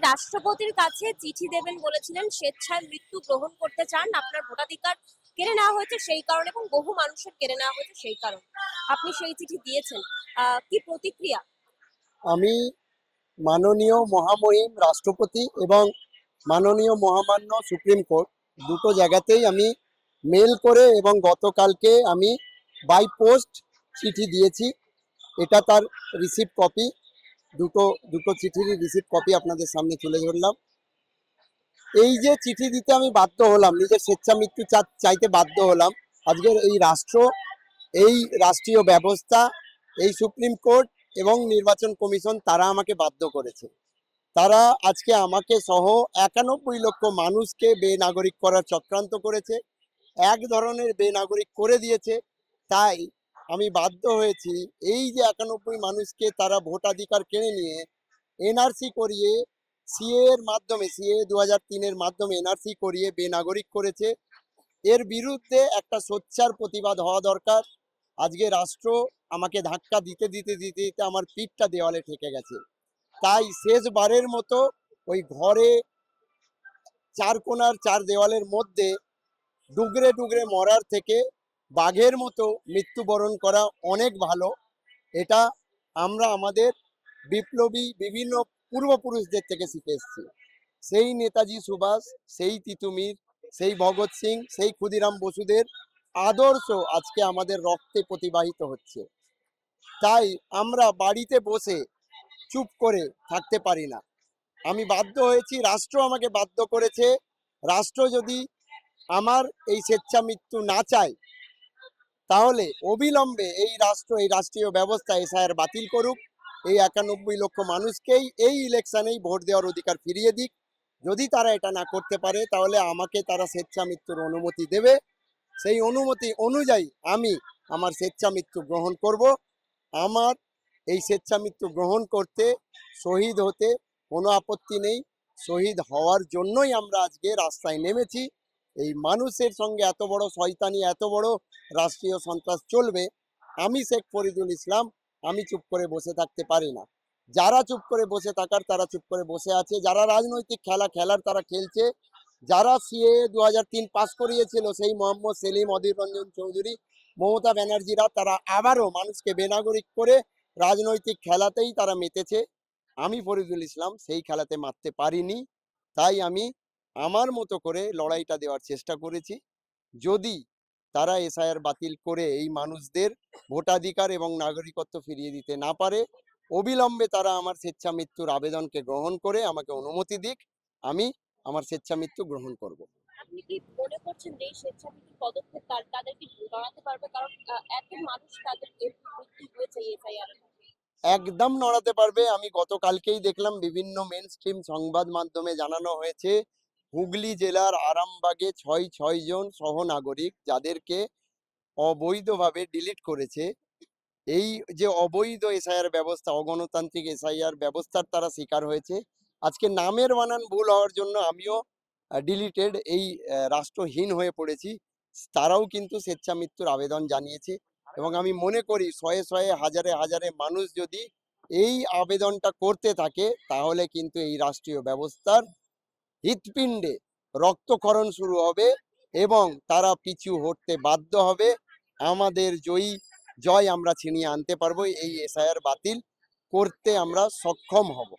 রাষ্ট্রপতির কাছে চিঠি দেবেন বলেছিলেন, স্বেচ্ছায় মৃত্যু গ্রহণ করতে চান, আপনার ভোটাধিকার কেড়ে নেওয়া হয়েছে সেই কারণে এবং বহু মানুষের কেড়ে নেওয়া হয়েছে সেই কারণে আপনি সেই চিঠি দিয়েছেন। কি প্রতিক্রিয়া? আমি মাননীয় মহামহিম রাষ্ট্রপতি এবং মাননীয় মহামান্য সুপ্রিম কোর্ট দুটো জায়গাতেই আমি মেল করে এবং গতকালকে আমি বাই পোস্ট চিঠি দিয়েছি। এটা তার রিসিপ্ট কপি, দুটো দুটো চিঠিরই রিসিপ্ট কপি আপনাদের সামনে তুলে ধরলাম। এই যে চিঠি দিতে আমি বাধ্য হলাম, নিজের স্বেচ্ছা মৃত্যু চাইতে বাধ্য হলাম, আজকের এই রাষ্ট্র, এই রাষ্ট্রীয় ব্যবস্থা, এই সুপ্রিম কোর্ট এবং নির্বাচন কমিশন তারা আমাকে বাধ্য করেছে। তারা আজকে আমাকে সহ 91 লক্ষ মানুষকে বেনাগরিক করার চক্রান্ত করেছে, এক ধরনের বেনাগরিক করে দিয়েছে। তাই আমি বাধ্য হয়েছি, এই যে 91 মানুষকে তারা ভোটাধিকার কেড়ে নিয়ে এনআরসি করিয়ে, সিএ এর মাধ্যমে, সিএ 2003-এর মাধ্যমে এনআরসি করিয়ে বেনাগরিক করেছে, এর বিরুদ্ধে একটা সোচ্চার প্রতিবাদ হওয়া দরকার। আজকে রাষ্ট্র আমাকে ধাক্কা দিতে দিতে দিতে দিতে আমার পিঠটা দেওয়ালে ঠেকে গেছে। তাই শেষবারের মতো ওই ঘরে চার কোণার চার দেওয়ালের মধ্যে ডুগরে ডুগরে মরার থেকে বাঘের মতো মৃত্যুবরণ করা অনেক ভালো। এটা আমরা আমাদের বিপ্লবী বিভিন্ন পূর্বপুরুষদের থেকে শিখে এসেছি। সেই নেতাজি সুভাষ, সেই তিতুমির, সেই ভগৎ সিং, সেই ক্ষুদিরাম বসুদের আদর্শ আজকে আমাদের রক্তে প্রতিবাহিত হচ্ছে। তাই আমরা বাড়িতে বসে চুপ করে থাকতে পারি না। আমি বাধ্য হয়েছি, রাষ্ট্র আমাকে বাধ্য করেছে। রাষ্ট্র যদি আমার এই স্বেচ্ছা মৃত্যু না চায়, তাহলে অবিলম্বে এই রাষ্ট্র, এই রাষ্ট্রীয় ব্যবস্থা এসআইআর বাতিল করুক, এই 91 লক্ষ মানুষকেই এই ইলেকশনেই ভোট দেওয়ার অধিকার ফিরিয়ে দিক। যদি তারা এটা না করতে পারে, তাহলে আমাকে তারা স্বেচ্ছা মৃত্যুর অনুমতি দেবে। সেই অনুমতি অনুযায়ী আমি আমার স্বেচ্ছা মৃত্যু গ্রহণ করব। আমার এই স্বেচ্ছা মৃত্যু গ্রহণ করতে, শহীদ হতে কোনো আপত্তি নেই। শহীদ হওয়ার জন্যই আমরা আজকে রাস্তায় নেমেছি। এই মানুষের সঙ্গে এত বড় শয়তানি, এত বড় রাষ্ট্রীয় সন্ত্রাস চলবে, আমি শেখ ফরিদুল ইসলাম, আমি চুপ করে বসে থাকতে পারি না। যারা চুপ করে বসে থাকার তারা চুপ করে বসে আছে, যারা রাজনৈতিক খেলা খেলার তারা খেলছে, যারা সিএ 2003 পাস করিয়েছিল, সেই মোহাম্মদ সেলিম, অধীর রঞ্জন চৌধুরী, মমতা ব্যানার্জিরা, তারা আবারও মানুষকে বেনাগরিক করে রাজনৈতিক খেলাতেই তারা মেতেছে। আমি ফরিদুল ইসলাম সেই খেলাতে মারতে পারিনি। তাই আমি আমার মতো করে লড়াইটা দেওয়ার চেষ্টা করেছি। যদি তারা এসআইআর বাতিল করে এই মানুষদের ভোটাধিকার এবং নাগরিকত্ব ফিরিয়ে দিতে না পারে, অবিলম্বে তারা আমার স্বেচ্ছা মৃত্যুর আবেদনকে গ্রহণ করে আমাকে অনুমতি দিক। আমি আমার স্বেচ্ছা মৃত্যু গ্রহণ করব। আপনি কি মনে করছেন যে এই স্বেচ্ছাসেবী পদক্ষেপ তাদেরকে দাঁড়াতে পারবে? কারণ এত মানুষ তাদের মৃত্যু হয়েছে এসআইআর। একদম নড়াতে পারবে। আমি গতকালকেই দেখলাম বিভিন্ন মেন স্ট্রিম সংবাদ মাধ্যমে জানানো হয়েছে, হুগলি জেলার আরামবাগে ছয় জন সহ নাগরিক যাদেরকে অবৈধভাবে ডিলিট করেছে। এই যে অবৈধ এসআইআর ব্যবস্থা, অগণতান্ত্রিক এসআইআর ব্যবস্থার তারা শিকার হয়েছে। আজকে নামের বানান ভুল হওয়ার জন্য আমিও ডিলিটেড, এই রাষ্ট্রহীন হয়ে পড়েছি। তারাও কিন্তু স্বেচ্ছা মৃত্যুর আবেদন জানিয়েছে এবং আমি মনে করি শয়ে শয়ে হাজারে হাজারে মানুষ যদি এই আবেদনটা করতে থাকে, তাহলে কিন্তু এই রাষ্ট্রীয় ব্যবস্থার হৃৎপিণ্ডে রক্তক্ষরণ শুরু হবে এবং তারা পিছু হটতে বাধ্য হবে। আমাদের জয় আমরা ছিনিয়ে আনতে পারবো, এই এসআইআর বাতিল করতে আমরা সক্ষম হব।